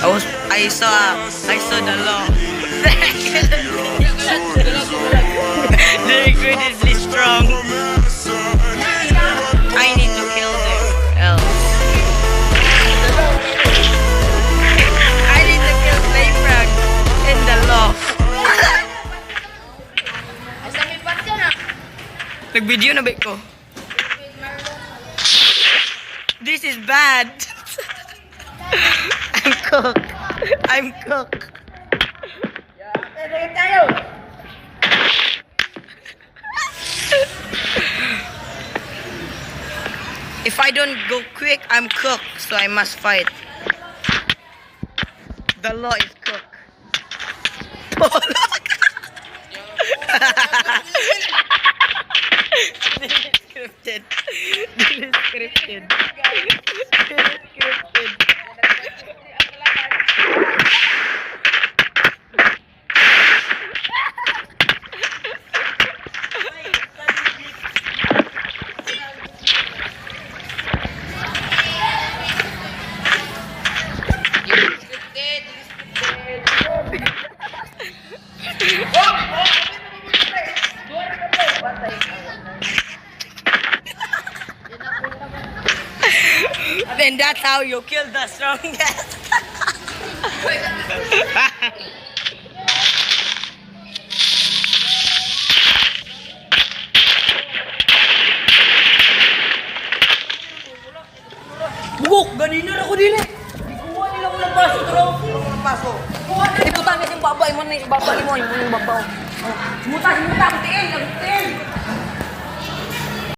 I saw the law. The incredibly strong. I need to kill them else. I need to kill Playfrog in the law. Nag-video na ba ko? This is bad. I'm cooked. I'm cooked. If I don't go quick, I'm cooked. So I must fight. The law is cooked. This is scripted. This is scripted. This is scripted. Then that's how you kill the strongest. Bugok! Ganina ako din eh! Ikuha nila ko ng baso, bro! Ng baso! Iputan natin yung babay mo na yung babay mo, yung babaw. Simuta! Ang tiin!